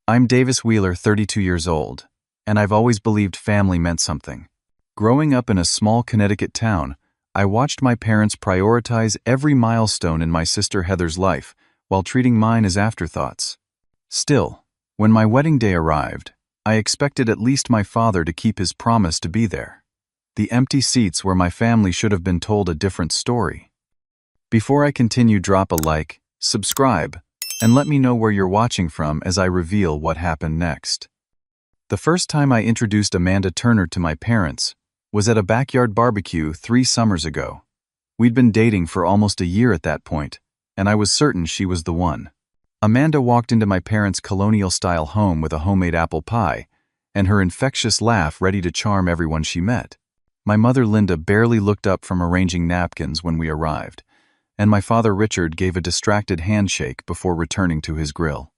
I'm Davis Wheeler, 32 years old, and I've always believed family meant something. Growing up in a small Connecticut town, I watched my parents prioritize every milestone in my sister Heather's life while treating mine as afterthoughts. Still, when my wedding day arrived, I expected at least my father to keep his promise to be there. The empty seats where my family should have been told a different story. Before I continue, drop a like, subscribe, and let me know where you're watching from as I reveal what happened next. The first time I introduced Amanda Turner to my parents was at a backyard barbecue 3 summers ago. We'd been dating for almost a year at that point, and I was certain she was the one. Amanda walked into my parents' colonial-style home with a homemade apple pie, and her infectious laugh ready to charm everyone she met. My mother Linda barely looked up from arranging napkins when we arrived, and my father Richard gave a distracted handshake before returning to his grill.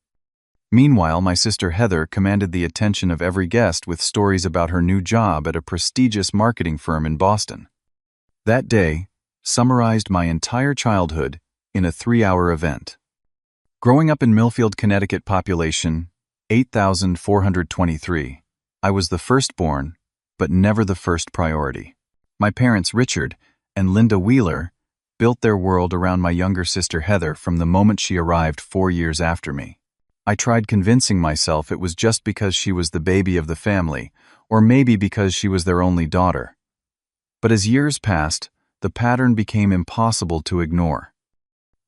Meanwhile, my sister Heather commanded the attention of every guest with stories about her new job at a prestigious marketing firm in Boston. That day summarized my entire childhood in a 3-hour event. Growing up in Millfield, Connecticut, population 8,423, I was the firstborn, but never the first priority. My parents, Richard and Linda Wheeler, built their world around my younger sister Heather from the moment she arrived 4 years after me. I tried convincing myself it was just because she was the baby of the family, or maybe because she was their only daughter. But as years passed, the pattern became impossible to ignore.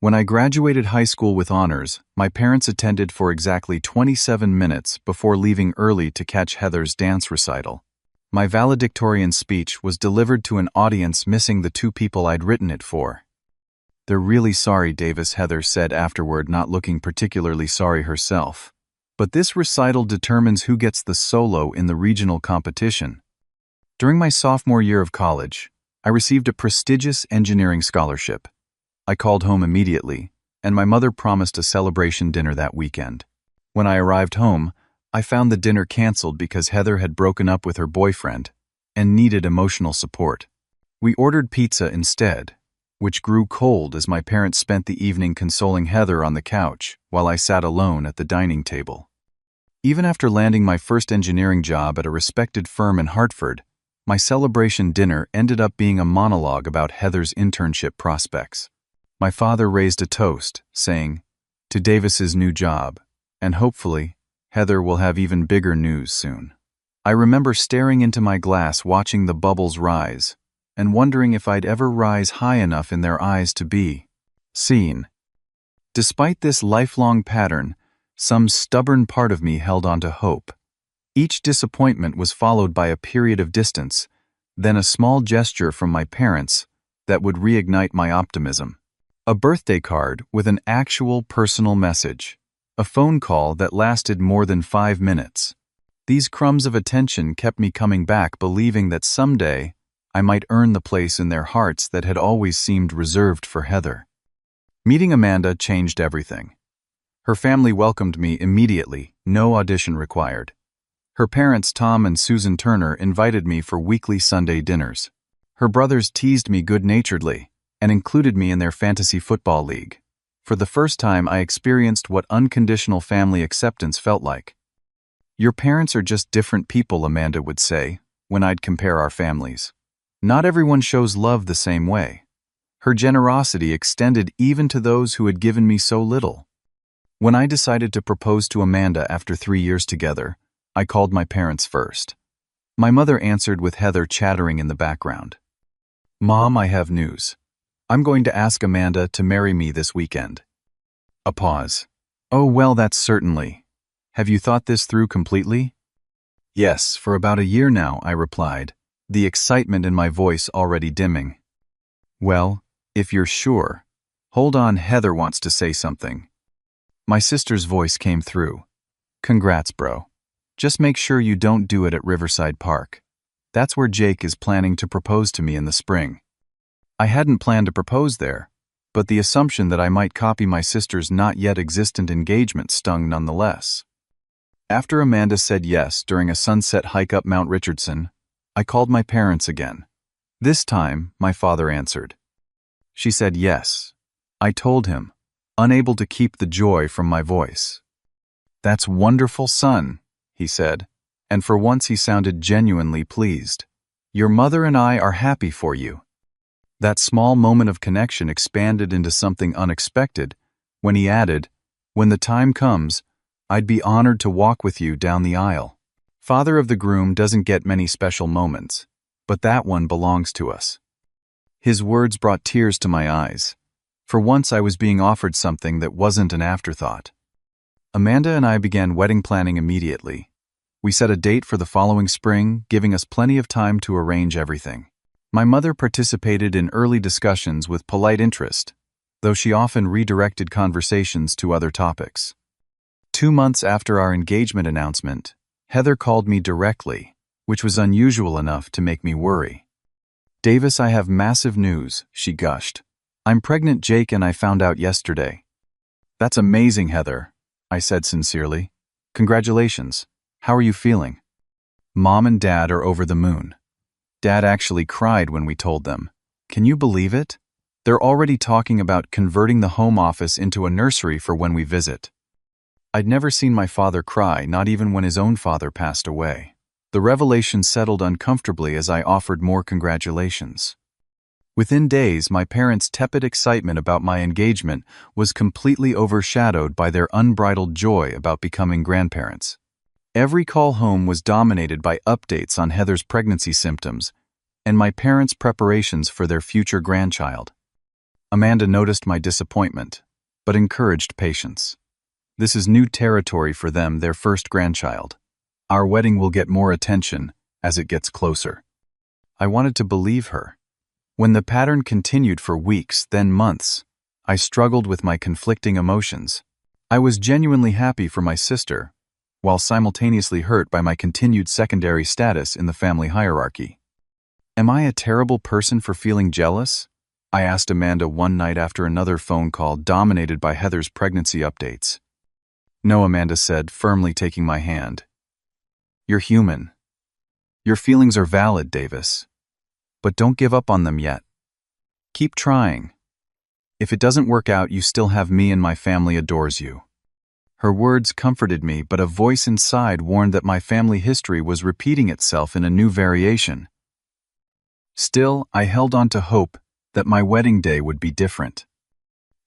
When I graduated high school with honors, my parents attended for exactly 27 minutes before leaving early to catch Heather's dance recital. My valedictorian speech was delivered to an audience missing the 2 people I'd written it for. "They're really sorry," Davis Heather said afterward, not looking particularly sorry herself. "But this recital determines who gets the solo in the regional competition." During my sophomore year of college, I received a prestigious engineering scholarship. I called home immediately, and my mother promised a celebration dinner that weekend. When I arrived home, I found the dinner canceled because Heather had broken up with her boyfriend and needed emotional support. We ordered pizza instead, which grew cold as my parents spent the evening consoling Heather on the couch while I sat alone at the dining table. Even after landing my first engineering job at a respected firm in Hartford, my celebration dinner ended up being a monologue about Heather's internship prospects. My father raised a toast, saying, "To Davis's new job, and hopefully, Heather will have even bigger news soon." I remember staring into my glass watching the bubbles rise, and wondering if I'd ever rise high enough in their eyes to be seen. Despite this lifelong pattern, some stubborn part of me held on to hope. Each disappointment was followed by a period of distance, then a small gesture from my parents that would reignite my optimism. A birthday card with an actual personal message. A phone call that lasted more than 5 minutes. These crumbs of attention kept me coming back, believing that someday I might earn the place in their hearts that had always seemed reserved for Heather. Meeting Amanda changed everything. Her family welcomed me immediately, no audition required. Her parents, Tom and Susan Turner, invited me for weekly Sunday dinners. Her brothers teased me good-naturedly and included me in their fantasy football league. For the first time, I experienced what unconditional family acceptance felt like. "Your parents are just different people," Amanda would say, when I'd compare our families. "Not everyone shows love the same way." Her generosity extended even to those who had given me so little. When I decided to propose to Amanda after 3 years together, I called my parents first. My mother answered with Heather chattering in the background. "Mom, I have news. I'm going to ask Amanda to marry me this weekend." A pause. "Oh, well, that's certainly. Have you thought this through completely?" "Yes, for about a year now," I replied, the excitement in my voice already dimming. "Well, if you're sure. Hold on, Heather wants to say something." My sister's voice came through. "Congrats, bro. Just make sure you don't do it at Riverside Park. That's where Jake is planning to propose to me in the spring." I hadn't planned to propose there, but the assumption that I might copy my sister's not yet existent engagement stung nonetheless. After Amanda said yes during a sunset hike up Mount Richardson, I called my parents again. This time, my father answered. She said yes. I told him, unable to keep the joy from my voice. "That's wonderful, son," he said, and for once he sounded genuinely pleased. "Your mother and I are happy for you." That small moment of connection expanded into something unexpected when he added, "When the time comes, I'd be honored to walk with you down the aisle." Father of the groom doesn't get many special moments, but that one belongs to us. His words brought tears to my eyes. For once I was being offered something that wasn't an afterthought. Amanda and I began wedding planning immediately. We set a date for the following spring, giving us plenty of time to arrange everything. My mother participated in early discussions with polite interest, though she often redirected conversations to other topics. 2 months after our engagement announcement, Heather called me directly, which was unusual enough to make me worry. "Davis, I have massive news," she gushed. "I'm pregnant, Jake, and I found out yesterday." "That's amazing, Heather," I said sincerely. "Congratulations. How are you feeling?" Mom and Dad are over the moon. Dad actually cried when we told them. Can you believe it? They're already talking about converting the home office into a nursery for when we visit. I'd never seen my father cry, not even when his own father passed away. The revelation settled uncomfortably as I offered more congratulations. Within days, my parents' tepid excitement about my engagement was completely overshadowed by their unbridled joy about becoming grandparents. Every call home was dominated by updates on Heather's pregnancy symptoms and my parents' preparations for their future grandchild. Amanda noticed my disappointment, but encouraged patience. This is new territory for them, their first grandchild. Our wedding will get more attention as it gets closer. I wanted to believe her. When the pattern continued for weeks, then months, I struggled with my conflicting emotions. I was genuinely happy for my sister, while simultaneously hurt by my continued secondary status in the family hierarchy. Am I a terrible person for feeling jealous? I asked Amanda one night after another phone call dominated by Heather's pregnancy updates. No, Amanda said, firmly taking my hand. You're human. Your feelings are valid, Davis. But don't give up on them yet. Keep trying. If it doesn't work out, you still have me and my family adores you. Her words comforted me, but a voice inside warned that my family history was repeating itself in a new variation. Still, I held on to hope that my wedding day would be different.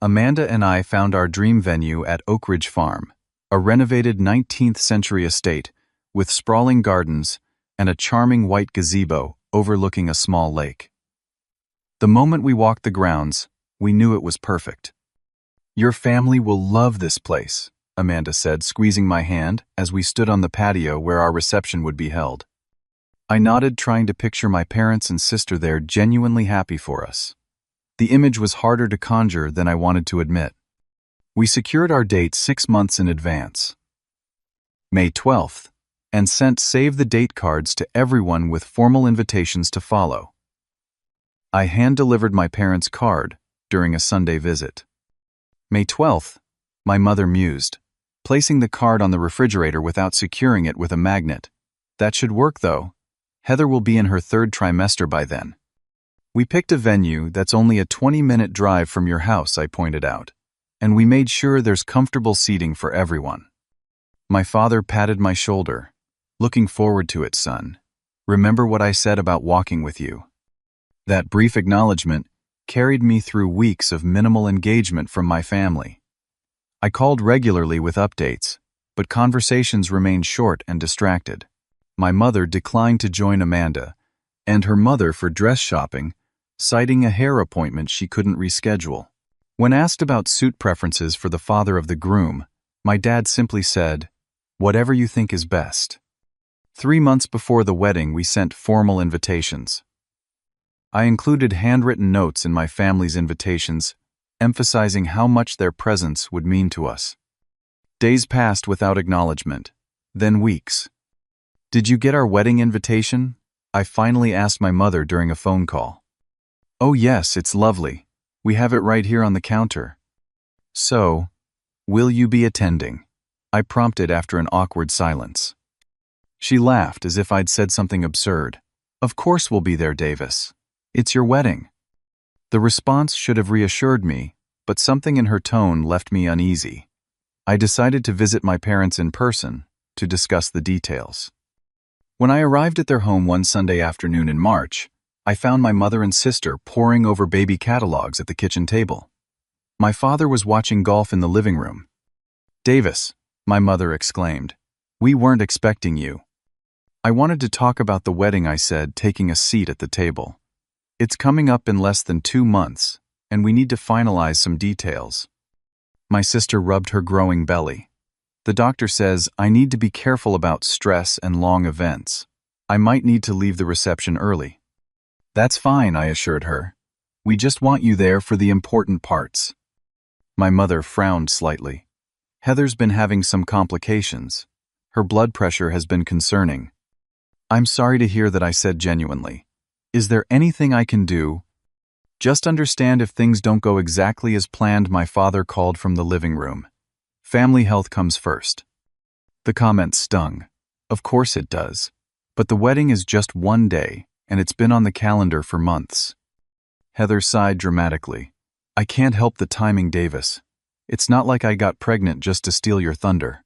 Amanda and I found our dream venue at Oak Ridge Farm, a renovated 19th century estate with sprawling gardens and a charming white gazebo overlooking a small lake. The moment we walked the grounds, we knew it was perfect. Your family will love this place, Amanda said, squeezing my hand as we stood on the patio where our reception would be held. I nodded, trying to picture my parents and sister there genuinely happy for us. The image was harder to conjure than I wanted to admit. We secured our date 6 months in advance, May 12th, and sent save-the-date cards to everyone with formal invitations to follow. I hand-delivered my parents' card during a Sunday visit. May 12th, my mother mused, placing the card on the refrigerator without securing it with a magnet. That should work, though. Heather will be in her 3rd trimester by then. We picked a venue that's only a 20-minute drive from your house, I pointed out, and we made sure there's comfortable seating for everyone. My father patted my shoulder. Looking forward to it, son. Remember what I said about walking with you. That brief acknowledgement carried me through weeks of minimal engagement from my family. I called regularly with updates, but conversations remained short and distracted. My mother declined to join Amanda and her mother for dress shopping, citing a hair appointment she couldn't reschedule. When asked about suit preferences for the father of the groom, my dad simply said, "Whatever you think is best." 3 months before the wedding, we sent formal invitations. I included handwritten notes in my family's invitations, emphasizing how much their presence would mean to us. Days passed without acknowledgement, then weeks. "Did you get our wedding invitation?" I finally asked my mother during a phone call. "Oh yes, it's lovely. We have it right here on the counter." "So, will you be attending?" I prompted after an awkward silence. She laughed as if I'd said something absurd. "Of course we'll be there, Davis. It's your wedding." The response should have reassured me, but something in her tone left me uneasy. I decided to visit my parents in person to discuss the details. When I arrived at their home one Sunday afternoon in March, I found my mother and sister poring over baby catalogs at the kitchen table. My father was watching golf in the living room. "Davis," my mother exclaimed, "we weren't expecting you." "I wanted to talk about the wedding," I said, taking a seat at the table. "It's coming up in less than 2 months, and we need to finalize some details." My sister rubbed her growing belly. "The doctor says I need to be careful about stress and long events. I might need to leave the reception early." "That's fine," I assured her. "We just want you there for the important parts." My mother frowned slightly. "Heather's been having some complications. Her blood pressure has been concerning." "I'm sorry to hear that," I said genuinely. "Is there anything I can do?" "Just understand if things don't go exactly as planned," my father called from the living room. "Family health comes first." The comment stung. Of course it does. But the wedding is just one day, and it's been on the calendar for months. Heather sighed dramatically. "I can't help the timing, Davis. It's not like I got pregnant just to steal your thunder."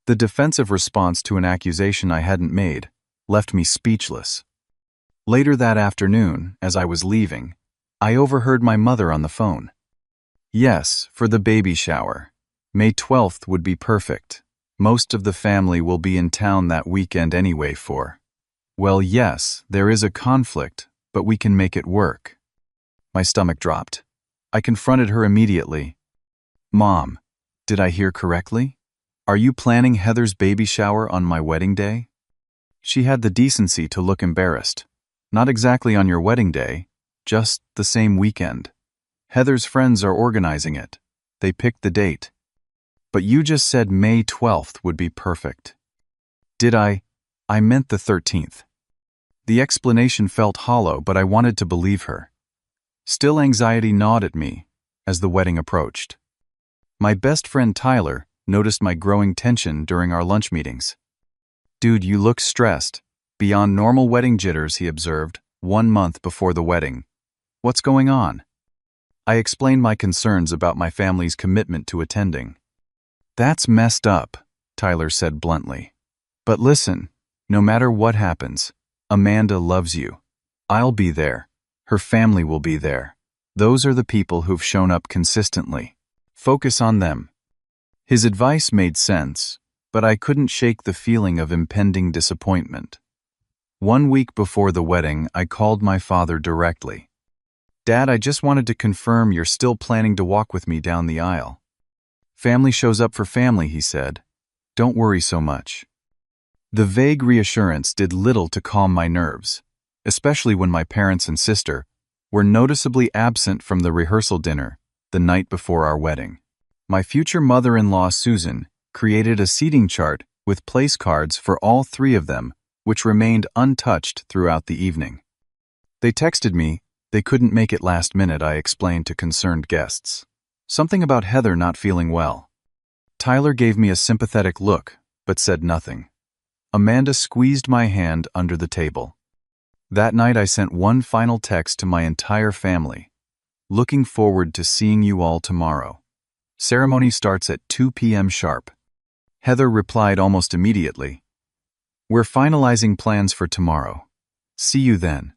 The defensive response to an accusation I hadn't made left me speechless. Later that afternoon, as I was leaving, I overheard my mother on the phone. "Yes, for the baby shower. May 12th would be perfect. Most of the family will be in town that weekend anyway for." "Well, yes, there is a conflict, but we can make it work." My stomach dropped. I confronted her immediately. "Mom, did I hear correctly? Are you planning Heather's baby shower on my wedding day?" She had the decency to look embarrassed. "Not exactly on your wedding day, just the same weekend. Heather's friends are organizing it. They picked the date." "But you just said May 12th would be perfect." "Did I? I meant the 13th. The explanation felt hollow, but I wanted to believe her. Still, anxiety gnawed at me as the wedding approached. My best friend Tyler noticed my growing tension during our lunch meetings. "Dude, you look stressed. Beyond normal wedding jitters," he observed, 1 month before the wedding. "What's going on?" I explained my concerns about my family's commitment to attending. "That's messed up," Tyler said bluntly. "But listen, no matter what happens, Amanda loves you. I'll be there. Her family will be there. Those are the people who've shown up consistently. Focus on them." His advice made sense, but I couldn't shake the feeling of impending disappointment. 1 week before the wedding, I called my father directly. "Dad, I just wanted to confirm you're still planning to walk with me down the aisle." "Family shows up for family," he said. "Don't worry so much." The vague reassurance did little to calm my nerves, especially when my parents and sister were noticeably absent from the rehearsal dinner the night before our wedding. My future mother-in-law, Susan, created a seating chart with place cards for all 3 of them, which remained untouched throughout the evening. They texted me they couldn't make it last minute, I explained to concerned guests. Something about Heather not feeling well. Tyler gave me a sympathetic look, but said nothing. Amanda squeezed my hand under the table. That night I sent one final text to my entire family. "Looking forward to seeing you all tomorrow. Ceremony starts at 2 p.m. sharp." Heather replied almost immediately. "We're finalizing plans for tomorrow. See you then."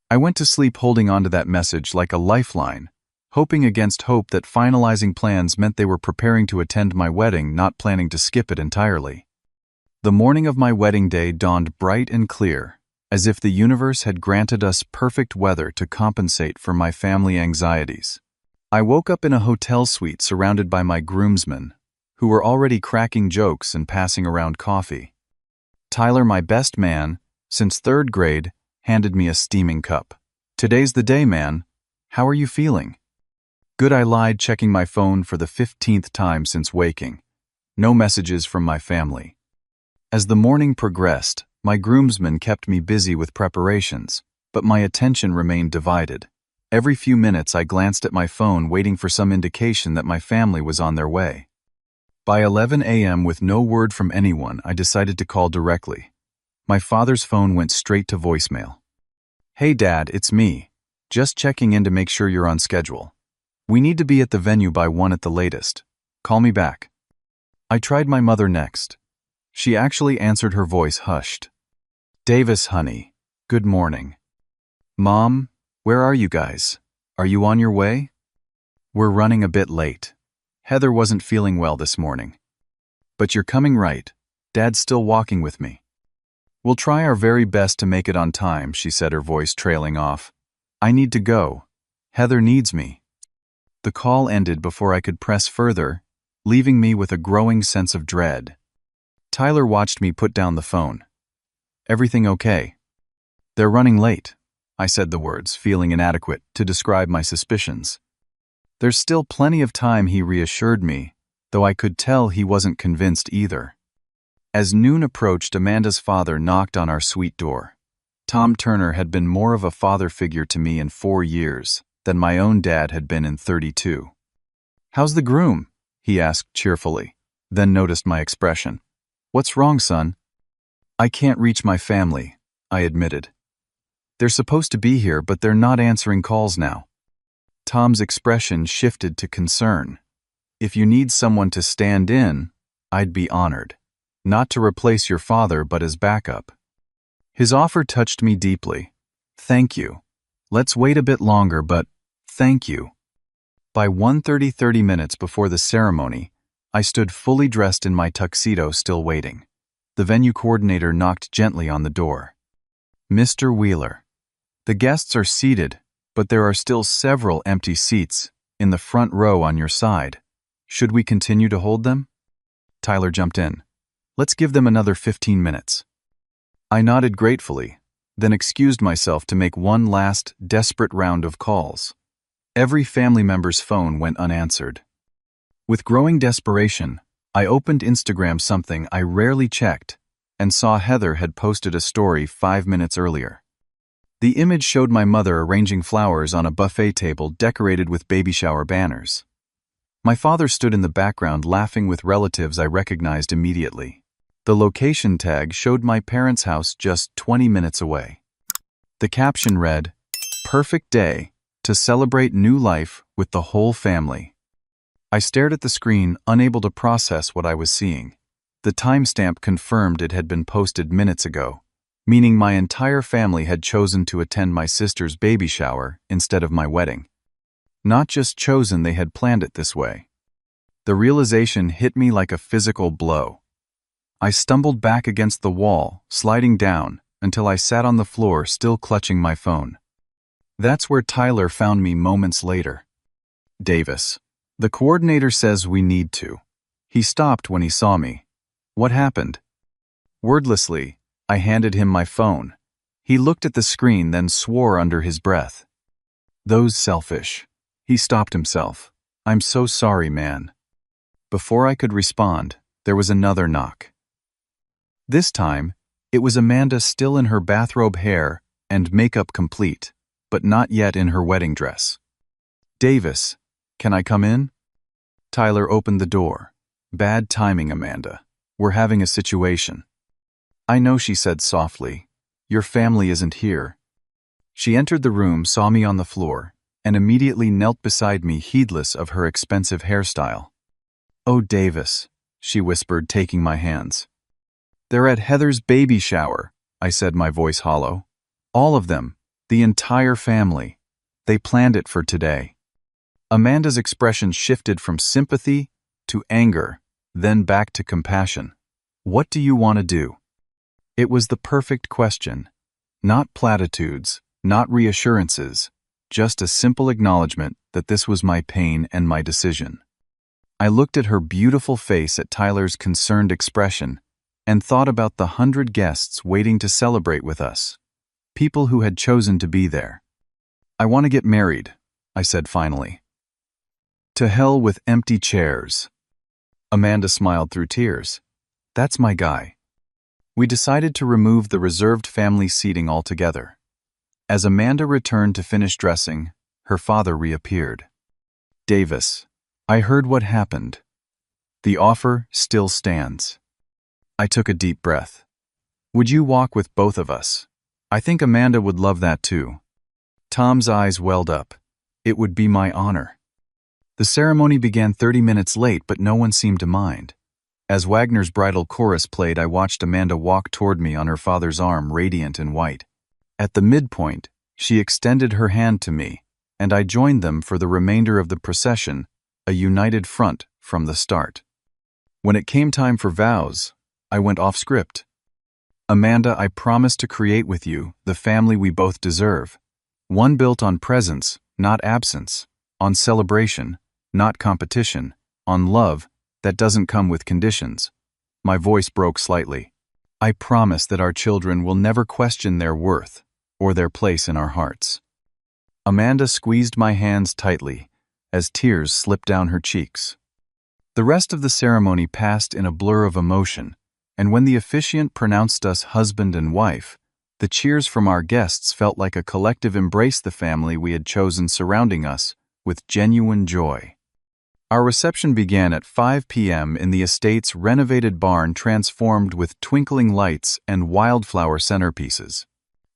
I went to sleep holding onto that message like a lifeline, hoping against hope that finalizing plans meant they were preparing to attend my wedding, not planning to skip it entirely. The morning of my wedding day dawned bright and clear, as if the universe had granted us perfect weather to compensate for my family anxieties. I woke up in a hotel suite surrounded by my groomsmen, who were already cracking jokes and passing around coffee. Tyler, my best man, since 3rd grade, handed me a steaming cup. "Today's the day, man. How are you feeling?" "Good," I lied, checking my phone for the 15th time since waking. No messages from my family. As the morning progressed, my groomsmen kept me busy with preparations, but my attention remained divided. Every few minutes I glanced at my phone, waiting for some indication that my family was on their way. By 11 a.m., with no word from anyone, I decided to call directly. My father's phone went straight to voicemail. "Hey Dad, it's me. Just checking in to make sure you're on schedule. We need to be at the venue by 1 at the latest. Call me back." I tried my mother next. She actually answered, her voice hushed. Davis, honey, good morning. Mom, where are you guys? Are you on your way? We're running a bit late. Heather wasn't feeling well this morning. But you're coming right. Dad's still walking with me. We'll try our very best to make it on time, she said, her voice trailing off. I need to go. Heather needs me. The call ended before I could press further, leaving me with a growing sense of dread. Tyler watched me put down the phone. Everything okay? They're running late, I said the words, feeling inadequate to describe my suspicions. There's still plenty of time, he reassured me, though I could tell he wasn't convinced either. As noon approached, Amanda's father knocked on our suite door. Tom Turner had been more of a father figure to me in 4 years than my own dad had been in 32. How's the groom? He asked cheerfully, then noticed my expression. What's wrong, son? I can't reach my family, I admitted. They're supposed to be here, but they're not answering calls now. Tom's expression shifted to concern. If you need someone to stand in, I'd be honored. Not to replace your father, but as backup. His offer touched me deeply. Thank you. Let's wait a bit longer, but thank you. By 1:30, 30 minutes before the ceremony, I stood fully dressed in my tuxedo, still waiting. The venue coordinator knocked gently on the door. Mr. Wheeler. The guests are seated, but there are still several empty seats in the front row on your side. Should we continue to hold them? Tyler jumped in. Let's give them another 15 minutes. I nodded gratefully, then excused myself to make one last, desperate round of calls. Every family member's phone went unanswered. With growing desperation, I opened Instagram, something I rarely checked, and saw Heather had posted a story 5 minutes earlier. The image showed my mother arranging flowers on a buffet table decorated with baby shower banners. My father stood in the background laughing with relatives I recognized immediately. The location tag showed my parents' house just 20 minutes away. The caption read, "Perfect day to celebrate new life with the whole family." I stared at the screen, unable to process what I was seeing. The timestamp confirmed it had been posted minutes ago, meaning my entire family had chosen to attend my sister's baby shower instead of my wedding. Not just chosen, they had planned it this way. The realization hit me like a physical blow. I stumbled back against the wall, sliding down, until I sat on the floor, still clutching my phone. That's where Tyler found me moments later. Davis. The coordinator says we need to. He stopped when he saw me. What happened? Wordlessly, I handed him my phone. He looked at the screen, then swore under his breath. Those selfish. He stopped himself. I'm so sorry, man. Before I could respond, there was another knock. This time, it was Amanda, still in her bathrobe, hair and makeup complete, but not yet in her wedding dress. Davis, can I come in? Tyler opened the door. Bad timing, Amanda. We're having a situation. I know, she said softly. Your family isn't here. She entered the room, saw me on the floor, and immediately knelt beside me, heedless of her expensive hairstyle. Oh, Davis, she whispered, taking my hands. They're at Heather's baby shower, I said, my voice hollow. All of them, the entire family. They planned it for today. Amanda's expression shifted from sympathy to anger, then back to compassion. What do you want to do? It was the perfect question. Not platitudes, not reassurances, just a simple acknowledgement that this was my pain and my decision. I looked at her beautiful face, at Tyler's concerned expression, and thought about the 100 guests waiting to celebrate with us. People who had chosen to be there. I want to get married, I said finally. To hell with empty chairs. Amanda smiled through tears. That's my guy. We decided to remove the reserved family seating altogether. As Amanda returned to finish dressing, her father reappeared. Davis, I heard what happened. The offer still stands. I took a deep breath. Would you walk with both of us? I think Amanda would love that too. Tom's eyes welled up. It would be my honor. The ceremony began 30 minutes late, but no one seemed to mind. As Wagner's bridal chorus played, I watched Amanda walk toward me on her father's arm, radiant in white. At the midpoint, she extended her hand to me, and I joined them for the remainder of the procession, a united front from the start. When it came time for vows, I went off script. Amanda, I promise to create with you the family we both deserve. One built on presence, not absence, on celebration, not competition, on love that doesn't come with conditions. My voice broke slightly. I promise that our children will never question their worth or their place in our hearts. Amanda squeezed my hands tightly as tears slipped down her cheeks. The rest of the ceremony passed in a blur of emotion, and when the officiant pronounced us husband and wife, the cheers from our guests felt like a collective embrace the family we had chosen surrounding us with genuine joy. Our reception began at 5 p.m. in the estate's renovated barn transformed with twinkling lights and wildflower centerpieces.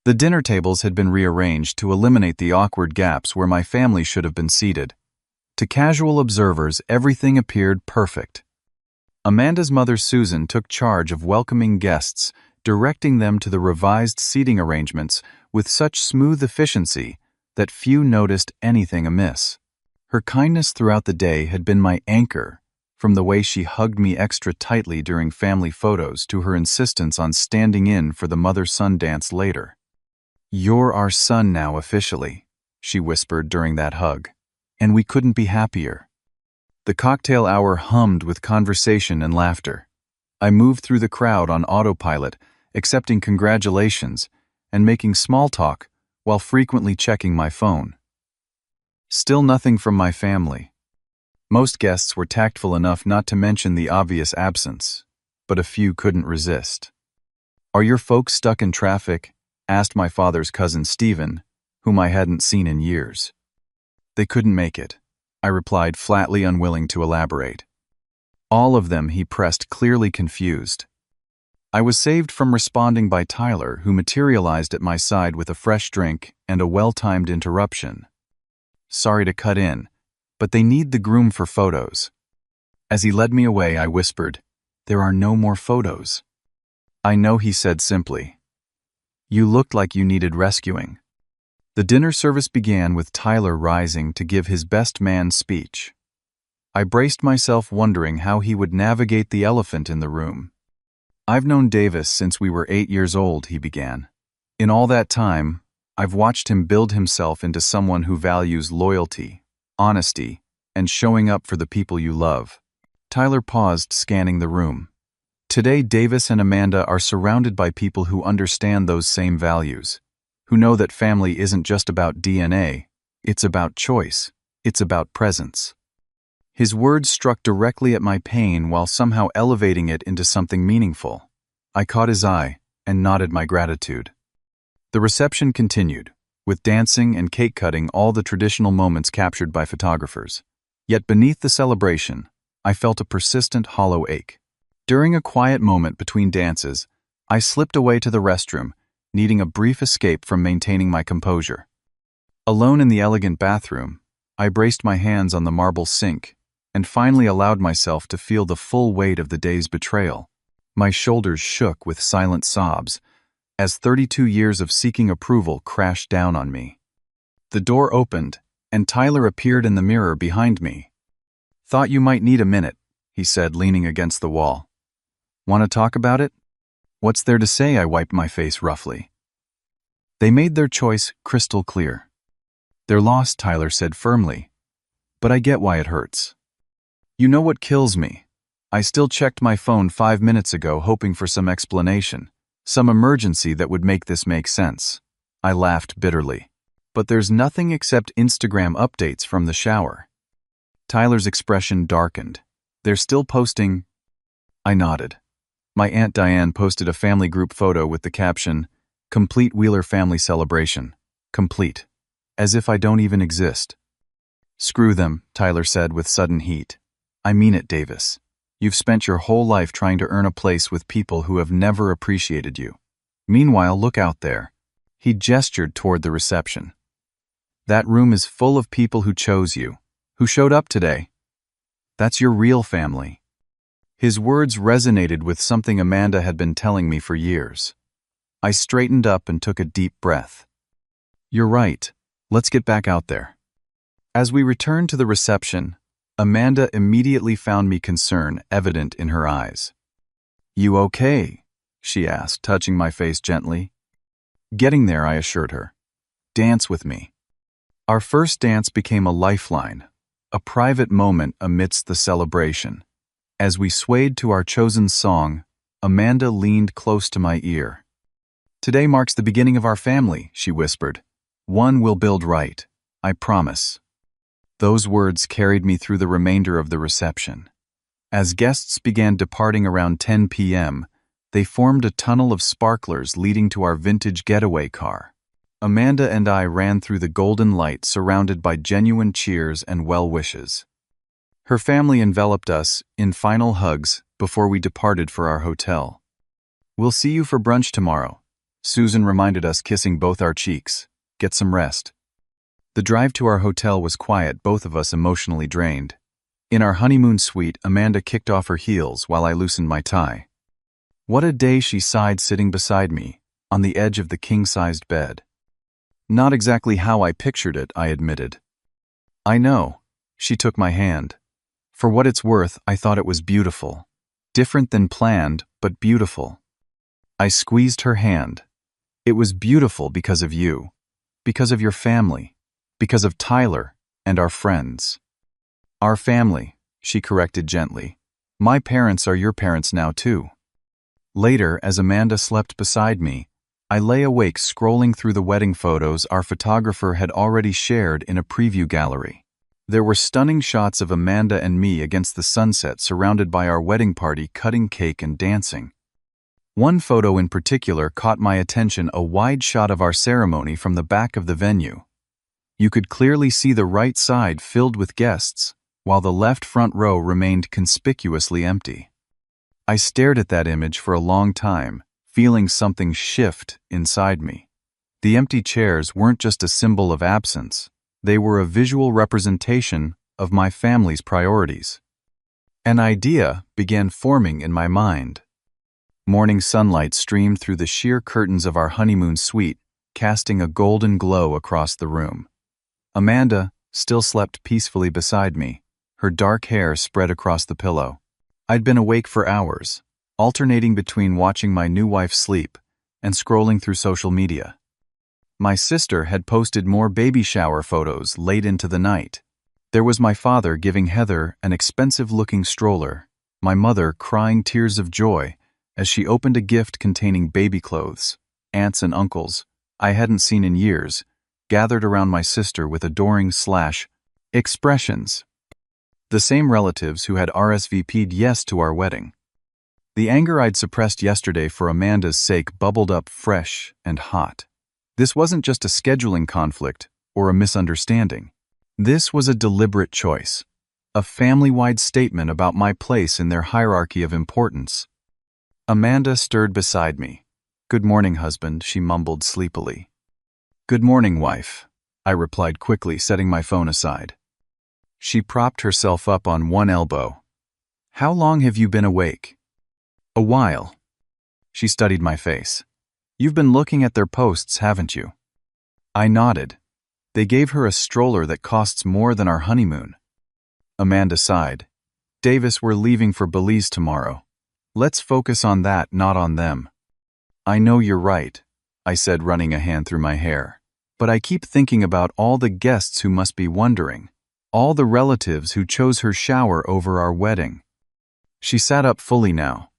The dinner tables had been rearranged to eliminate the awkward gaps where my family should have been seated. To casual observers, everything appeared perfect. Amanda's mother, Susan, took charge of welcoming guests, directing them to the revised seating arrangements with such smooth efficiency that few noticed anything amiss. Her kindness throughout the day had been my anchor, from the way she hugged me extra tightly during family photos to her insistence on standing in for the mother-son dance later. "You're our son now officially," she whispered during that hug, and we couldn't be happier. The cocktail hour hummed with conversation and laughter. I moved through the crowd on autopilot, accepting congratulations and making small talk while frequently checking my phone. Still nothing from my family. Most guests were tactful enough not to mention the obvious absence, but a few couldn't resist. "Are your folks stuck in traffic?" asked my father's cousin Stephen, whom I hadn't seen in years. "They couldn't make it," I replied, flatly unwilling to elaborate. "All of them," he pressed, clearly confused. I was saved from responding by Tyler, who materialized at my side with a fresh drink and a well-timed interruption. "Sorry to cut in, but they need the groom for photos." As he led me away, I whispered, "There are no more photos." "I know," he said simply. "You looked like you needed rescuing." The dinner service began with Tyler rising to give his best man speech. I braced myself, wondering how he would navigate the elephant in the room. "I've known Davis since we were 8 years old," he began. "In all that time, I've watched him build himself into someone who values loyalty, honesty, and showing up for the people you love." Tyler paused, scanning the room. Today, Davis and Amanda are surrounded by people who understand those same values, who know that family isn't just about DNA, it's about choice, it's about presence. His words struck directly at my pain while somehow elevating it into something meaningful. I caught his eye and nodded my gratitude. The reception continued, with dancing and cake cutting, all the traditional moments captured by photographers. Yet beneath the celebration, I felt a persistent hollow ache. During a quiet moment between dances, I slipped away to the restroom, needing a brief escape from maintaining my composure. Alone in the elegant bathroom, I braced my hands on the marble sink and finally allowed myself to feel the full weight of the day's betrayal. My shoulders shook with silent sobs as 32 years of seeking approval crashed down on me. The door opened, and Tyler appeared in the mirror behind me. "Thought you might need a minute," he said, leaning against the wall. "Want to talk about it?" "What's there to say?" I wiped my face roughly. "They made their choice crystal clear." "They're lost," Tyler said firmly. "But I get why it hurts. You know what kills me? I still checked my phone 5 minutes ago, hoping for some explanation, some emergency that would make this make sense." I laughed bitterly. "But there's nothing except Instagram updates from the shower." Tyler's expression darkened. "They're still posting?" I nodded. My Aunt Diane posted a family group photo with the caption, "Complete Wheeler family celebration. Complete. As if I don't even exist." "Screw them," Tyler said with sudden heat. "I mean it, Davis. You've spent your whole life trying to earn a place with people who have never appreciated you. Meanwhile, look out there." He gestured toward the reception. "That room is full of people who chose you, who showed up today. That's your real family." His words resonated with something Amanda had been telling me for years. I straightened up and took a deep breath. "You're right. Let's get back out there." As we returned to the reception, Amanda immediately found me concern evident in her eyes. "You okay?" she asked, touching my face gently. "Getting there," I assured her. "Dance with me." Our first dance became a lifeline, a private moment amidst the celebration. As we swayed to our chosen song, Amanda leaned close to my ear. "Today marks the beginning of our family," she whispered. "One we'll build right, I promise." Those words carried me through the remainder of the reception. As guests began departing around 10 p.m., they formed a tunnel of sparklers leading to our vintage getaway car. Amanda and I ran through the golden light surrounded by genuine cheers and well wishes. Her family enveloped us in final hugs before we departed for our hotel. "We'll see you for brunch tomorrow," Susan reminded us, kissing both our cheeks. "Get some rest." The drive to our hotel was quiet, both of us emotionally drained. In our honeymoon suite, Amanda kicked off her heels while I loosened my tie. "What a day," she sighed, sitting beside me, on the edge of the king-sized bed. "Not exactly how I pictured it," I admitted. "I know." She took my hand. "For what it's worth, I thought it was beautiful. Different than planned, but beautiful." I squeezed her hand. "It was beautiful because of you, because of your family, because of Tyler and our friends." "Our family," she corrected gently. "My parents are your parents now, too." Later, as Amanda slept beside me, I lay awake scrolling through the wedding photos our photographer had already shared in a preview gallery. There were stunning shots of Amanda and me against the sunset, surrounded by our wedding party, cutting cake and dancing. One photo in particular caught my attention, a wide shot of our ceremony from the back of the venue. You could clearly see the right side filled with guests, while the left front row remained conspicuously empty. I stared at that image for a long time, feeling something shift inside me. The empty chairs weren't just a symbol of absence. They were a visual representation of my family's priorities. An idea began forming in my mind. Morning sunlight streamed through the sheer curtains of our honeymoon suite, casting a golden glow across the room. Amanda still slept peacefully beside me, her dark hair spread across the pillow. I'd been awake for hours, alternating between watching my new wife sleep and scrolling through social media. My sister had posted more baby shower photos late into the night. There was my father giving Heather an expensive-looking stroller, my mother crying tears of joy as she opened a gift containing baby clothes. Aunts and uncles I hadn't seen in years gathered around my sister with adoring expressions. The same relatives who had RSVP'd yes to our wedding. The anger I'd suppressed yesterday for Amanda's sake bubbled up fresh and hot. This wasn't just a scheduling conflict or a misunderstanding. This was a deliberate choice, a family-wide statement about my place in their hierarchy of importance. Amanda stirred beside me. "Good morning, husband," she mumbled sleepily. "Good morning, wife," I replied quickly, setting my phone aside. She propped herself up on one elbow. "How long have you been awake?" "A while." She studied my face. "You've been looking at their posts, haven't you?" I nodded. They gave her a stroller that costs more than our honeymoon. Amanda sighed. "Davis, we're leaving for Belize tomorrow. Let's focus on that, not on them." "I know you're right," I said, running a hand through my hair. "But I keep thinking about all the guests who must be wondering, all the relatives who chose her shower over our wedding." She sat up fully now.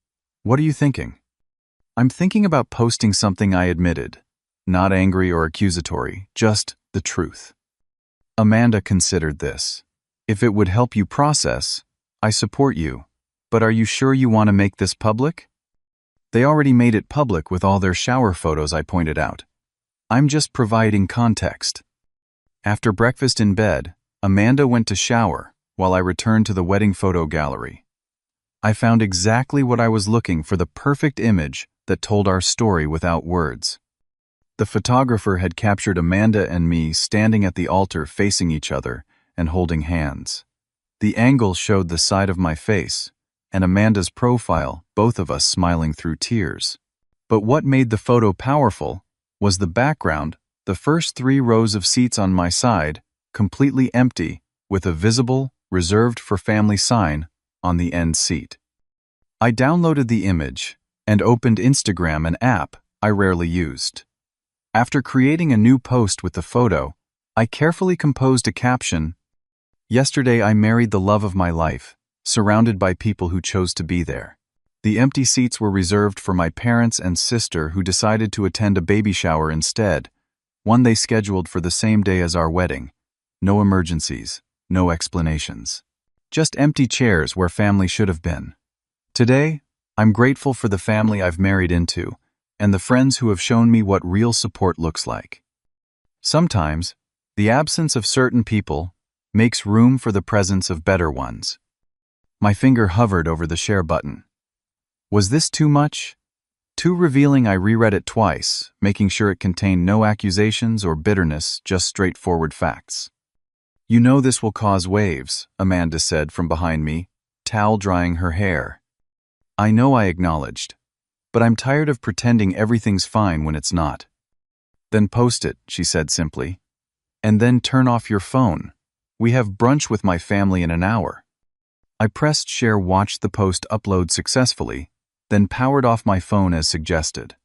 "What are you thinking?" "I'm thinking about posting something," I admitted. Not angry or accusatory, just the truth. Amanda considered this. "If it would help you process, I support you. But are you sure you want to make this public?" "They already made it public with all their shower photos," I pointed out. "I'm just providing context." After breakfast in bed, Amanda went to shower while I returned to the wedding photo gallery. I found exactly what I was looking for, the perfect image that told our story without words. The photographer had captured Amanda and me standing at the altar facing each other and holding hands. The angle showed the side of my face, and Amanda's profile, both of us smiling through tears. But what made the photo powerful was the background, the first 3 rows of seats on my side, completely empty, with a visible, reserved for family sign on the end seat. I downloaded the image and opened Instagram, an app I rarely used. After creating a new post with the photo, I carefully composed a caption. Yesterday I married the love of my life, surrounded by people who chose to be there. The empty seats were reserved for my parents and sister, who decided to attend a baby shower instead, one they scheduled for the same day as our wedding. No emergencies, no explanations. Just empty chairs where family should have been. Today, I'm grateful for the family I've married into, and the friends who have shown me what real support looks like. Sometimes, the absence of certain people makes room for the presence of better ones. My finger hovered over the share button. Was this too much? Too revealing? I reread it twice, making sure it contained no accusations or bitterness, just straightforward facts. You know this will cause waves, Amanda said from behind me, towel drying her hair. I know, I acknowledged. But I'm tired of pretending everything's fine when it's not. Then post it, she said simply. And then turn off your phone. We have brunch with my family in an hour. I pressed share, watched the post upload successfully, then powered off my phone as suggested.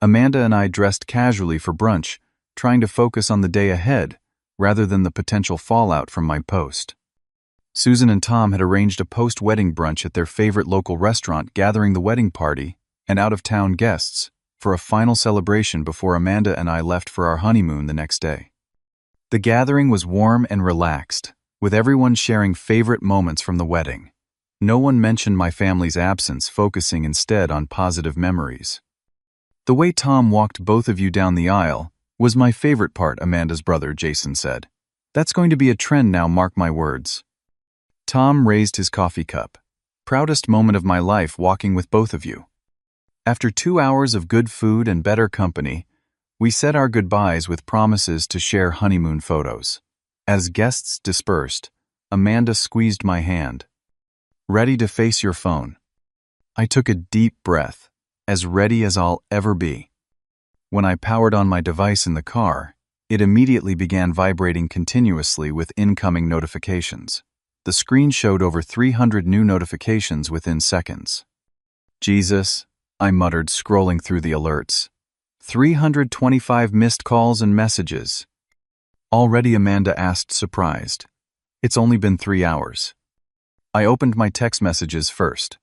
Amanda and I dressed casually for brunch, trying to focus on the day ahead rather than the potential fallout from my post. Susan and Tom had arranged a post-wedding brunch at their favorite local restaurant, gathering the wedding party and out-of-town guests for a final celebration before Amanda and I left for our honeymoon the next day. The gathering was warm and relaxed, with everyone sharing favorite moments from the wedding. No one mentioned my family's absence, focusing instead on positive memories. The way Tom walked both of you down the aisle was my favorite part, Amanda's brother Jason said. That's going to be a trend now, mark my words. Tom raised his coffee cup. Proudest moment of my life, walking with both of you. After 2 hours of good food and better company, we said our goodbyes with promises to share honeymoon photos. As guests dispersed, Amanda squeezed my hand. Ready to face your phone? I took a deep breath, as ready as I'll ever be. When I powered on my device in the car, it immediately began vibrating continuously with incoming notifications. The screen showed over 300 new notifications within seconds. Jesus, I muttered, scrolling through the alerts. 325 missed calls and messages. Already, Amanda asked, surprised. It's only been 3 hours. I opened my text messages first.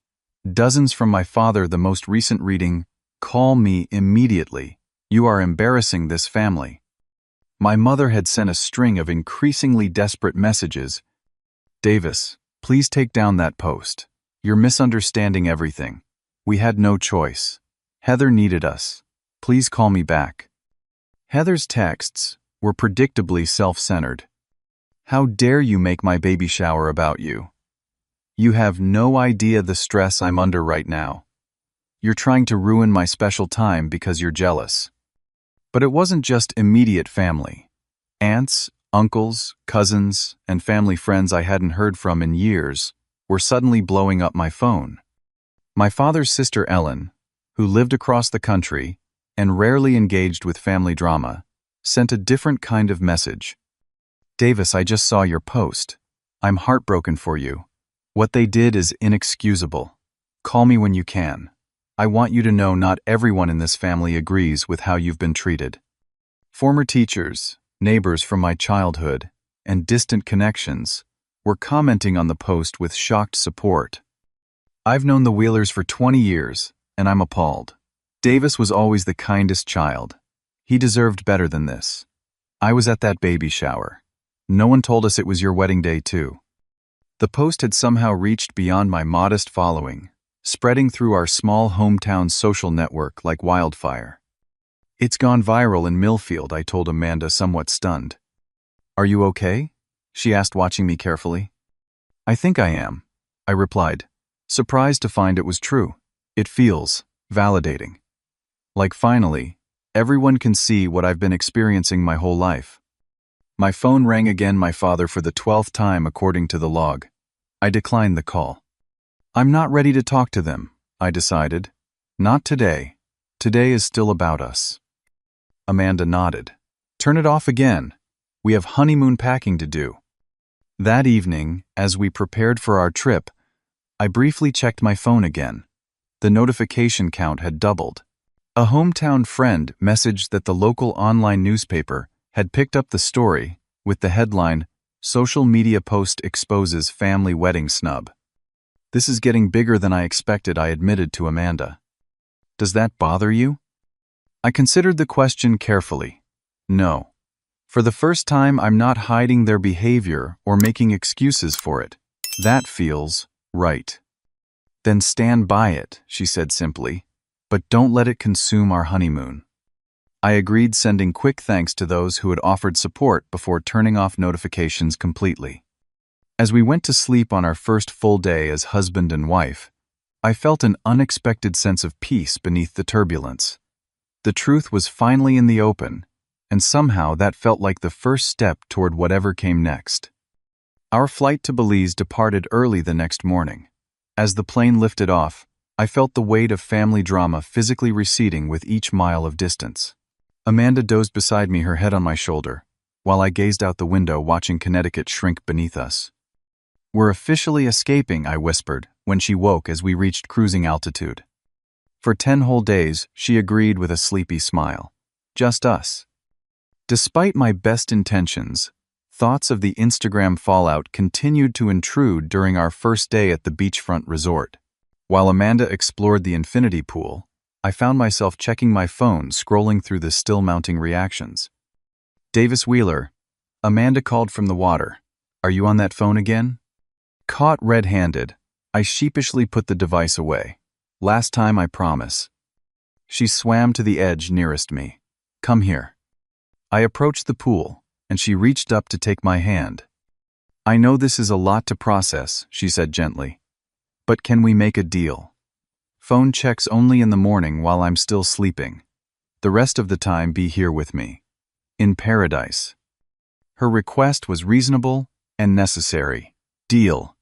Dozens from my father, the most recent reading, "Call me immediately. You are embarrassing this family." My mother had sent a string of increasingly desperate messages. Davis, please take down that post. You're misunderstanding everything. We had no choice. Heather needed us. Please call me back. Heather's texts were predictably self-centered. How dare you make my baby shower about you? You have no idea the stress I'm under right now. You're trying to ruin my special time because you're jealous. But it wasn't just immediate family. Aunts, uncles, cousins, and family friends I hadn't heard from in years were suddenly blowing up my phone. My father's sister Ellen, who lived across the country and rarely engaged with family drama, sent a different kind of message. Davis, I just saw your post. I'm heartbroken for you. What they did is inexcusable. Call me when you can. I want you to know not everyone in this family agrees with how you've been treated. Former teachers, neighbors from my childhood, and distant connections were commenting on the post with shocked support. I've known the Wheelers for 20 years, and I'm appalled. Davis was always the kindest child. He deserved better than this. I was at that baby shower. No one told us it was your wedding day, too. The post had somehow reached beyond my modest following, spreading through our small hometown social network like wildfire. It's gone viral in Millfield, I told Amanda, somewhat stunned. Are you okay? She asked, watching me carefully. I think I am, I replied, surprised to find it was true. It feels validating. Like finally, everyone can see what I've been experiencing my whole life. My phone rang again, my father for the 12th time according to the log. I declined the call. I'm not ready to talk to them, I decided. Not today. Today is still about us. Amanda nodded. Turn it off again. We have honeymoon packing to do. That evening, as we prepared for our trip, I briefly checked my phone again. The notification count had doubled. A hometown friend messaged that the local online newspaper had picked up the story with the headline, "Social media post exposes family wedding snub." This is getting bigger than I expected, I admitted to Amanda. Does that bother you? I considered the question carefully. No. For the first time, I'm not hiding their behavior or making excuses for it. That feels right. Then stand by it, she said simply, but don't let it consume our honeymoon. I agreed, sending quick thanks to those who had offered support before turning off notifications completely. As we went to sleep on our first full day as husband and wife, I felt an unexpected sense of peace beneath the turbulence. The truth was finally in the open, and somehow that felt like the first step toward whatever came next. Our flight to Belize departed early the next morning. As the plane lifted off, I felt the weight of family drama physically receding with each mile of distance. Amanda dozed beside me, her head on my shoulder, while I gazed out the window watching Connecticut shrink beneath us. We're officially escaping, I whispered, when she woke as we reached cruising altitude. For 10 whole days, she agreed with a sleepy smile. Just us. Despite my best intentions, thoughts of the Instagram fallout continued to intrude during our first day at the beachfront resort. While Amanda explored the infinity pool, I found myself checking my phone, scrolling through the still-mounting reactions. Davis Wheeler, Amanda called from the water. Are you on that phone again? Caught red-handed, I sheepishly put the device away. Last time, I promise. She swam to the edge nearest me. Come here. I approached the pool, and she reached up to take my hand. I know this is a lot to process, she said gently. But can we make a deal? Phone checks only in the morning while I'm still sleeping. The rest of the time, be here with me. In paradise. Her request was reasonable and necessary. Deal.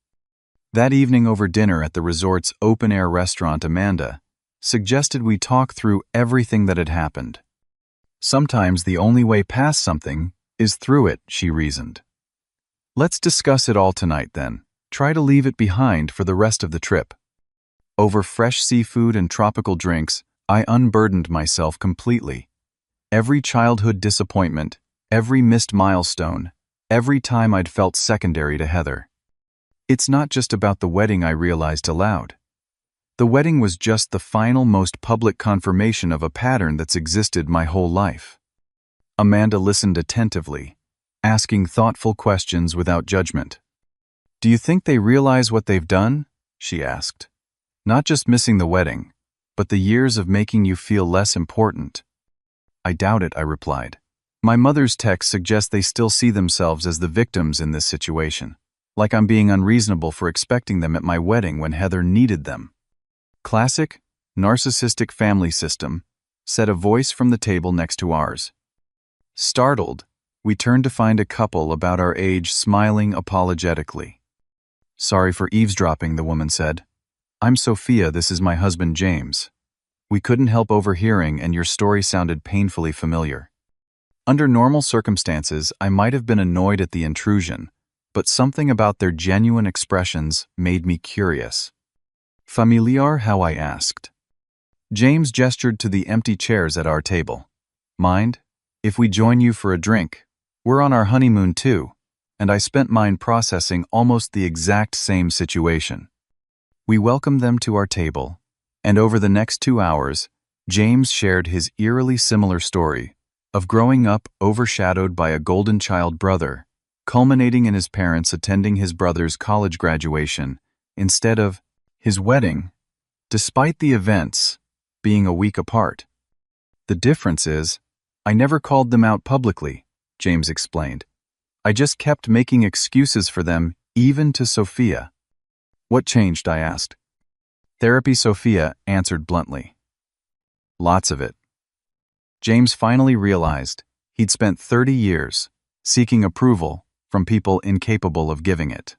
That evening over dinner at the resort's open-air restaurant, Amanda suggested we talk through everything that had happened. Sometimes the only way past something is through it, she reasoned. Let's discuss it all tonight then. Try to leave it behind for the rest of the trip. Over fresh seafood and tropical drinks, I unburdened myself completely. Every childhood disappointment, every missed milestone, every time I'd felt secondary to Heather. It's not just about the wedding, I realized aloud. The wedding was just the final, most public confirmation of a pattern that's existed my whole life. Amanda listened attentively, asking thoughtful questions without judgment. Do you think they realize what they've done? She asked. Not just missing the wedding, but the years of making you feel less important. I doubt it, I replied. My mother's text suggests they still see themselves as the victims in this situation. Like I'm being unreasonable for expecting them at my wedding when Heather needed them. Classic, narcissistic family system, said a voice from the table next to ours. Startled, we turned to find a couple about our age smiling apologetically. Sorry for eavesdropping, the woman said. I'm Sophia, this is my husband James. We couldn't help overhearing, and your story sounded painfully familiar. Under normal circumstances, I might have been annoyed at the intrusion, but something about their genuine expressions made me curious. Familiar, how I asked. James gestured to the empty chairs at our table. Mind if we join you for a drink? We're on our honeymoon too, and I spent mine processing almost the exact same situation. We welcomed them to our table, and over the next 2 hours, James shared his eerily similar story of growing up overshadowed by a golden child brother, culminating in his parents attending his brother's college graduation instead of his wedding, despite the events being a week apart. The difference is, I never called them out publicly, James explained. I just kept making excuses for them, even to Sophia. What changed, I asked. Therapy, Sophia answered bluntly. Lots of it. James finally realized he'd spent 30 years seeking approval from people incapable of giving it.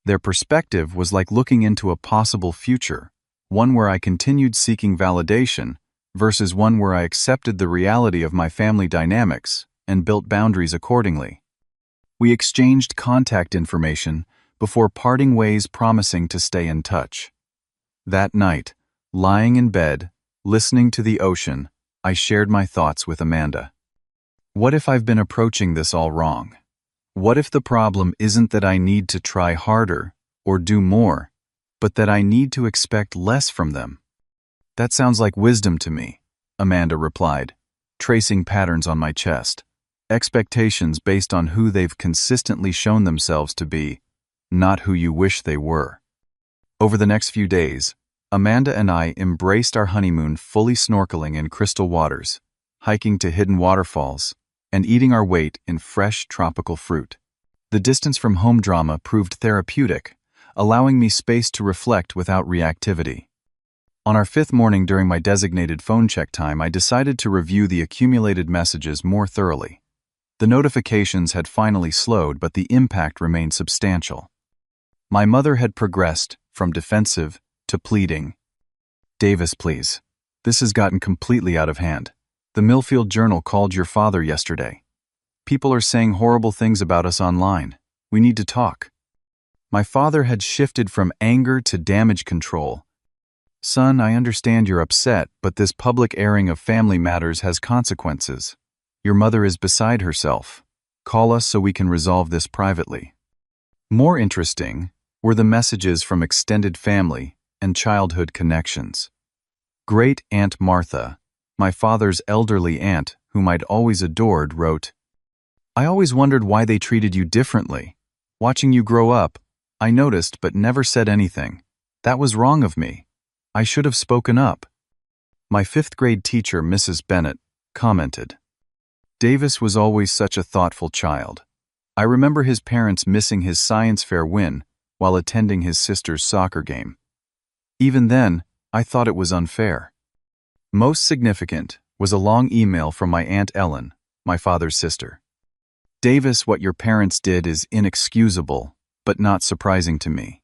Their perspective was like looking into a possible future, one where I continued seeking validation versus one where I accepted the reality of my family dynamics and built boundaries accordingly. We exchanged contact information before parting ways, promising to stay in touch. That night, lying in bed, listening to the ocean, I shared my thoughts with Amanda. What if I've been approaching this all wrong? What if the problem isn't that I need to try harder or do more, but that I need to expect less from them? That sounds like wisdom to me, Amanda replied, tracing patterns on my chest. Expectations based on who they've consistently shown themselves to be, not who you wish they were. Over the next few days, Amanda and I embraced our honeymoon, fully snorkeling in crystal waters, hiking to hidden waterfalls, and eating our weight in fresh tropical fruit. The distance from home drama proved therapeutic, allowing me space to reflect without reactivity. On our fifth morning during my designated phone check time, I decided to review the accumulated messages more thoroughly. The notifications had finally slowed, but the impact remained substantial. My mother had progressed from defensive to pleading. "Davis, please. This has gotten completely out of hand. The Millfield Journal called your father yesterday. People are saying horrible things about us online. We need to talk." My father had shifted from anger to damage control. "Son, I understand you're upset, but this public airing of family matters has consequences. Your mother is beside herself. Call us so we can resolve this privately." More interesting were the messages from extended family and childhood connections. Great Aunt Martha, my father's elderly aunt, whom I'd always adored, wrote, "I always wondered why they treated you differently. Watching you grow up, I noticed but never said anything. That was wrong of me. I should have spoken up." My fifth-grade teacher, Mrs. Bennett, commented, "Davis was always such a thoughtful child. I remember his parents missing his science fair win while attending his sister's soccer game. Even then, I thought it was unfair." Most significant was a long email from my Aunt Ellen, my father's sister. "Davis, what your parents did is inexcusable, but not surprising to me.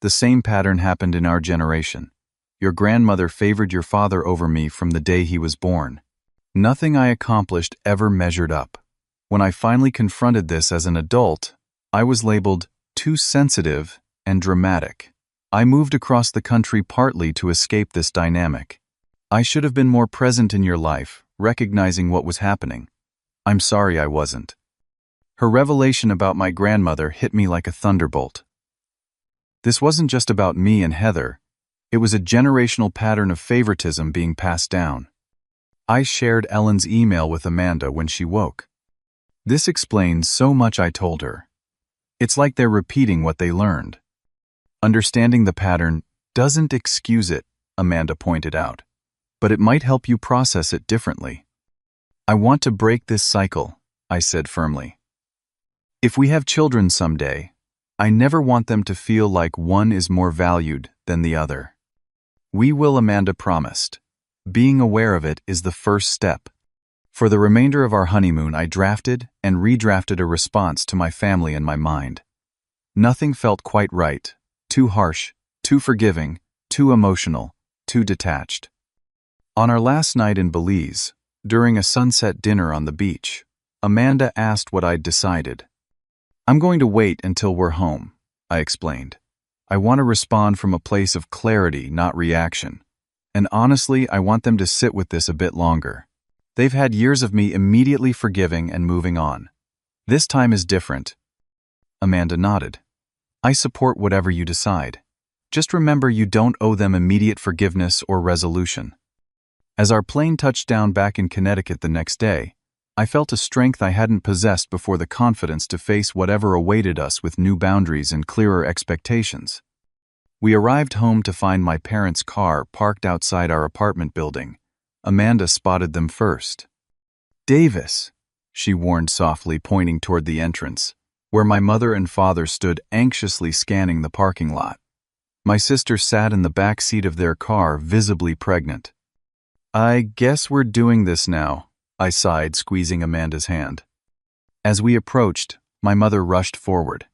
The same pattern happened in our generation. Your grandmother favored your father over me from the day he was born. Nothing I accomplished ever measured up. When I finally confronted this as an adult, I was labeled too sensitive and dramatic. I moved across the country partly to escape this dynamic. I should have been more present in your life, recognizing what was happening. I'm sorry I wasn't." Her revelation about my grandmother hit me like a thunderbolt. This wasn't just about me and Heather. It was a generational pattern of favoritism being passed down. I shared Ellen's email with Amanda when she woke. "This explains so much," I told her. "It's like they're repeating what they learned." "Understanding the pattern doesn't excuse it," Amanda pointed out, "but it might help you process it differently." "I want to break this cycle," I said firmly. "If we have children someday, I never want them to feel like one is more valued than the other." "We will," Amanda promised. "Being aware of it is the first step." For the remainder of our honeymoon, I drafted and redrafted a response to my family in my mind. Nothing felt quite right. Too harsh, too forgiving, too emotional, too detached. On our last night in Belize, during a sunset dinner on the beach, Amanda asked what I'd decided. "I'm going to wait until we're home," I explained. "I want to respond from a place of clarity, not reaction. And honestly, I want them to sit with this a bit longer. They've had years of me immediately forgiving and moving on. This time is different." Amanda nodded. "I support whatever you decide. Just remember, you don't owe them immediate forgiveness or resolution." As our plane touched down back in Connecticut the next day, I felt a strength I hadn't possessed before, the confidence to face whatever awaited us with new boundaries and clearer expectations. We arrived home to find my parents' car parked outside our apartment building. Amanda spotted them first. "Davis," she warned softly, pointing toward the entrance, where my mother and father stood anxiously scanning the parking lot. My sister sat in the back seat of their car, visibly pregnant. "I guess we're doing this now," I sighed, squeezing Amanda's hand. As we approached, my mother rushed forward.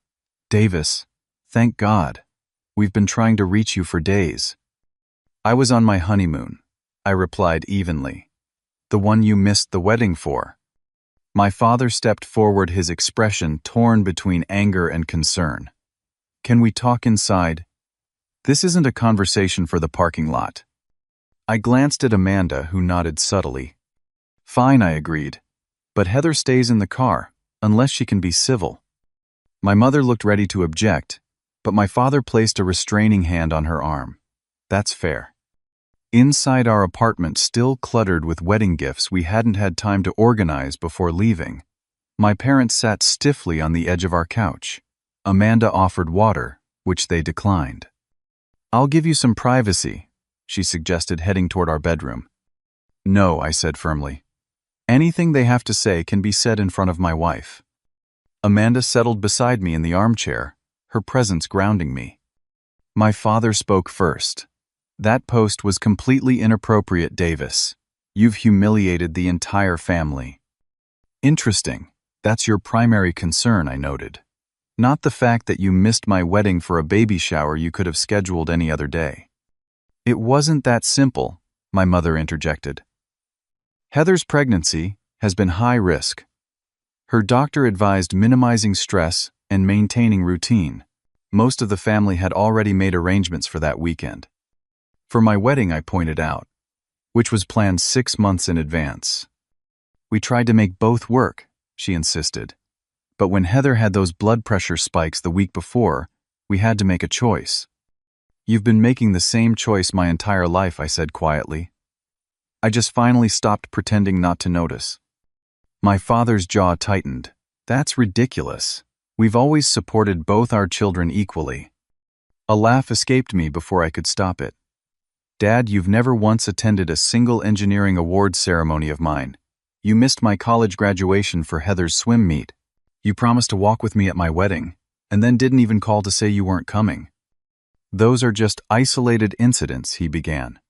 "Davis, Thank God. We've been trying to reach you for days. I was on my honeymoon, I replied evenly. The one you missed the wedding for. My father stepped forward, his expression torn between anger and concern. Can we talk inside? This isn't a conversation for the parking lot. I glanced at Amanda, who nodded subtly. Fine, I agreed. But Heather stays in the car, unless she can be civil. My mother looked ready to object, but my father placed a restraining hand on her arm. That's fair. Inside our apartment, still cluttered with wedding gifts we hadn't had time to organize before leaving, my parents sat stiffly on the edge of our couch. Amanda offered water, which they declined. I'll give you some privacy, she suggested, heading toward our bedroom. No, I said firmly. Anything they have to say can be said in front of my wife. Amanda settled beside me in the armchair, her presence grounding me. My father spoke first. That post was completely inappropriate, Davis. You've humiliated the entire family. Interesting. That's your primary concern, I noted. Not the fact that you missed my wedding for a baby shower you could have scheduled any other day. It wasn't that simple, my mother interjected. Heather's pregnancy has been high risk. Her doctor advised minimizing stress and maintaining routine. Most of the family had already made arrangements for that weekend. For my wedding, I pointed out, which was planned 6 months in advance. We tried to make both work, she insisted. But when Heather had those blood pressure spikes the week before, we had to make a choice. You've been making the same choice my entire life, I said quietly. I just finally stopped pretending not to notice. My father's jaw tightened. That's ridiculous. We've always supported both our children equally. A laugh escaped me before I could stop it. Dad, you've never once attended a single engineering awards ceremony of mine. You missed my college graduation for Heather's swim meet. You promised to walk with me at my wedding, and then didn't even call to say you weren't coming. Those are just isolated incidents, he began.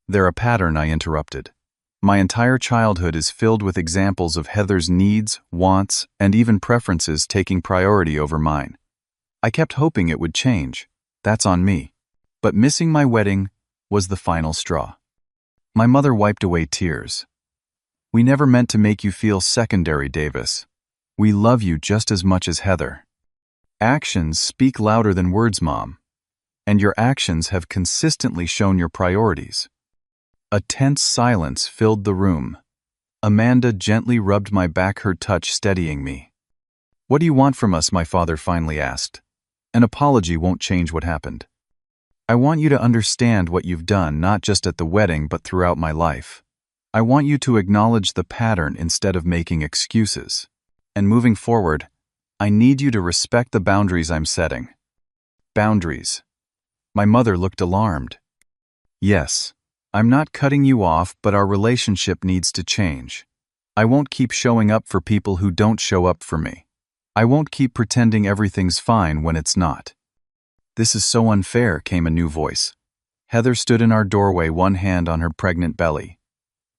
They're a pattern, I interrupted. My entire childhood is filled with examples of Heather's needs, wants, and even preferences taking priority over mine. I kept hoping it would change. That's on me. But missing my wedding was the final straw. My mother wiped away tears. We never meant to make you feel secondary, Davis. We love you just as much as Heather. Actions speak louder than words, Mom. And your actions have consistently shown your priorities. A tense silence filled the room. Amanda gently rubbed my back, her touch steadying me. What do you want from us? My father finally asked. An apology won't change what happened. I want you to understand what you've done, not just at the wedding but throughout my life. I want you to acknowledge the pattern instead of making excuses. And moving forward, I need you to respect the boundaries I'm setting. Boundaries. My mother looked alarmed. Yes, I'm not cutting you off, but our relationship needs to change. I won't keep showing up for people who don't show up for me. I won't keep pretending everything's fine when it's not. This is so unfair, came a new voice. Heather stood in our doorway, one hand on her pregnant belly.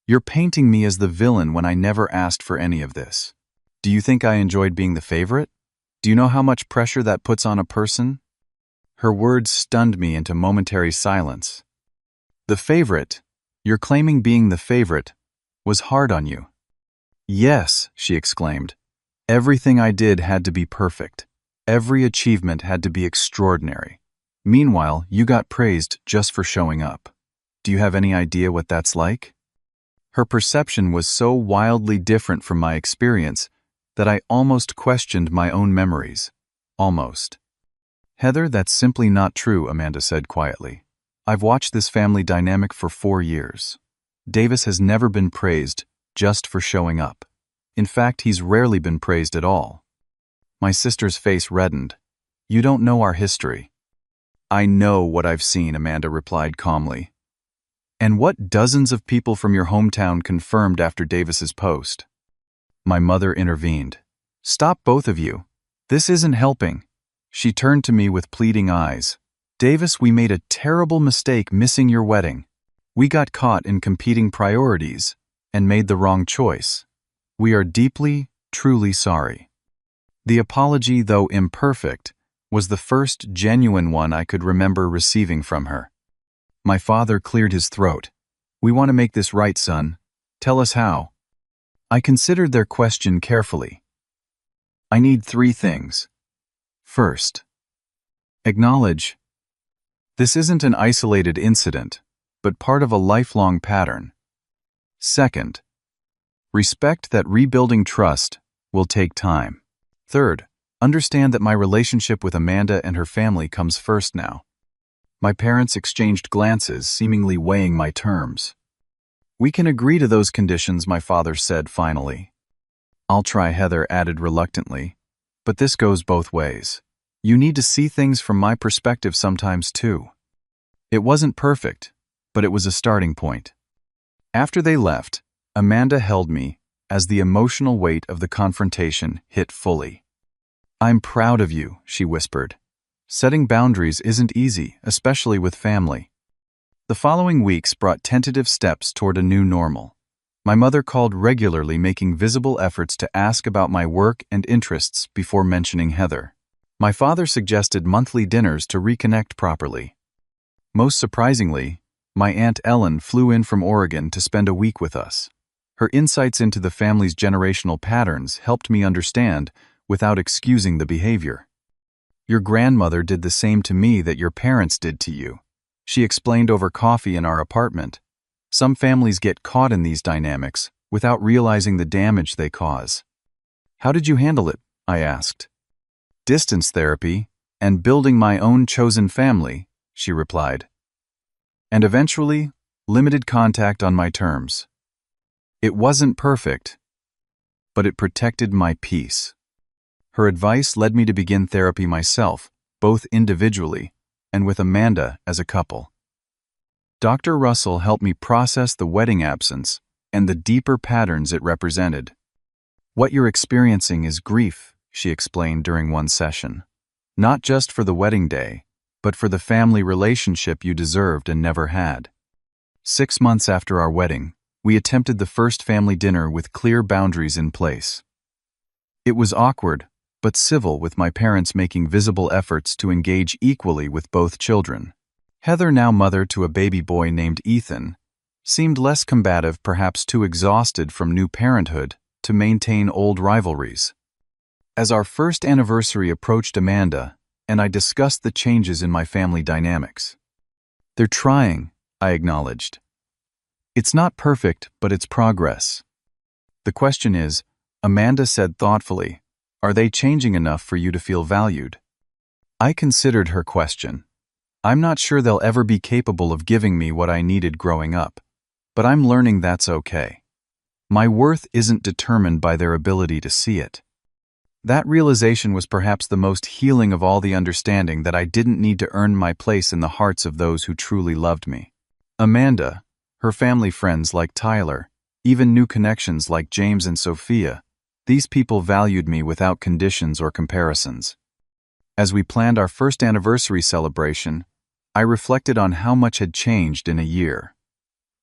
You're painting me as the villain when I never asked for any of this. Do you think I enjoyed being the favorite? Do you know how much pressure that puts on a person? Her words stunned me into momentary silence. The favorite, you're claiming being the favorite, was hard on you. Yes, she exclaimed. Everything I did had to be perfect. Every achievement had to be extraordinary. Meanwhile, you got praised just for showing up. Do you have any idea what that's like? Her perception was so wildly different from my experience that I almost questioned my own memories. Almost. Heather, that's simply not true, Amanda said quietly. I've watched this family dynamic for 4 years. Davis has never been praised just for showing up. In fact, he's rarely been praised at all. My sister's face reddened. You don't know our history. I know what I've seen, Amanda replied calmly. And what dozens of people from your hometown confirmed after Davis's post. My mother intervened. Stop, both of you. This isn't helping. She turned to me with pleading eyes. Davis, we made a terrible mistake missing your wedding. We got caught in competing priorities and made the wrong choice. We are deeply, truly sorry. The apology, though imperfect, was the first genuine one I could remember receiving from her. My father cleared his throat. "We want to make this right, son. Tell us how." I considered their question carefully. "I need 3 things. First, acknowledge this isn't an isolated incident, but part of a lifelong pattern. Second, respect that rebuilding trust will take time. Third, understand that my relationship with Amanda and her family comes first now." My parents exchanged glances, seemingly weighing my terms. "We can agree to those conditions," my father said finally. "I'll try," Heather added reluctantly. "But this goes both ways. You need to see things from my perspective sometimes too." It wasn't perfect, but it was a starting point. After they left, Amanda held me as the emotional weight of the confrontation hit fully. "I'm proud of you," she whispered. "Setting boundaries isn't easy, especially with family." The following weeks brought tentative steps toward a new normal. My mother called regularly, making visible efforts to ask about my work and interests before mentioning Heather. My father suggested monthly dinners to reconnect properly. Most surprisingly, my Aunt Ellen flew in from Oregon to spend a week with us. Her insights into the family's generational patterns helped me understand without excusing the behavior. "Your grandmother did the same to me that your parents did to you," she explained over coffee in our apartment. "Some families get caught in these dynamics without realizing the damage they cause." "How did you handle it?" I asked. "Distance therapy and building my own chosen family," she replied. "And eventually, limited contact on my terms. It wasn't perfect, but it protected my peace." Her advice led me to begin therapy myself, both individually and with Amanda as a couple. Dr. Russell helped me process the wedding absence and the deeper patterns it represented. "What you're experiencing is grief," she explained during one session. "Not just for the wedding day, but for the family relationship you deserved and never had." 6 months after our wedding, we attempted the first family dinner with clear boundaries in place. It was awkward, but civil, with my parents making visible efforts to engage equally with both children. Heather, now mother to a baby boy named Ethan, seemed less combative, perhaps too exhausted from new parenthood to maintain old rivalries. As our first anniversary approached, Amanda and I discussed the changes in my family dynamics. "They're trying," I acknowledged. "It's not perfect, but it's progress." "The question is," Amanda said thoughtfully, "are they changing enough for you to feel valued?" I considered her question. "I'm not sure they'll ever be capable of giving me what I needed growing up, but I'm learning that's okay. My worth isn't determined by their ability to see it." That realization was perhaps the most healing of all, the understanding that I didn't need to earn my place in the hearts of those who truly loved me. Amanda, her family friends like Tyler, even new connections like James and Sophia, these people valued me without conditions or comparisons. As we planned our first anniversary celebration, I reflected on how much had changed in a year.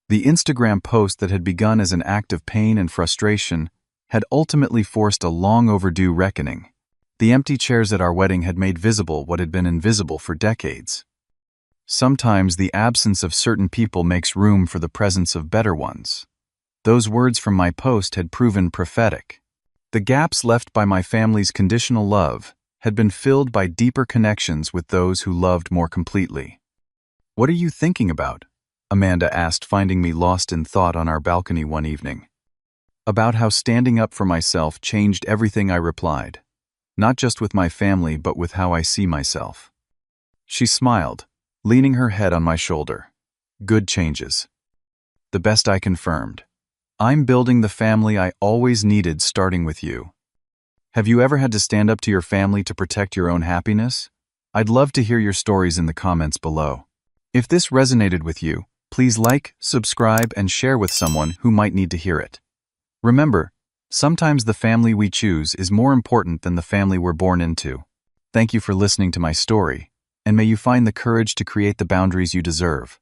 The Instagram post that had begun as an act of pain and frustration had ultimately forced a long overdue reckoning. The empty chairs at our wedding had made visible what had been invisible for decades. Sometimes the absence of certain people makes room for the presence of better ones. Those words from my post had proven prophetic. The gaps left by my family's conditional love had been filled by deeper connections with those who loved more completely. "What are you thinking about?" Amanda asked, finding me lost in thought on our balcony one evening. "About how standing up for myself changed everything," I replied. "Not just with my family, but with how I see myself." She smiled, leaning her head on my shoulder. "Good changes." "The best," I confirmed. "I'm building the family I always needed, starting with you." Have you ever had to stand up to your family to protect your own happiness? I'd love to hear your stories in the comments below. If this resonated with you, please like, subscribe, and share with someone who might need to hear it. Remember, sometimes the family we choose is more important than the family we're born into. Thank you for listening to my story, and may you find the courage to create the boundaries you deserve.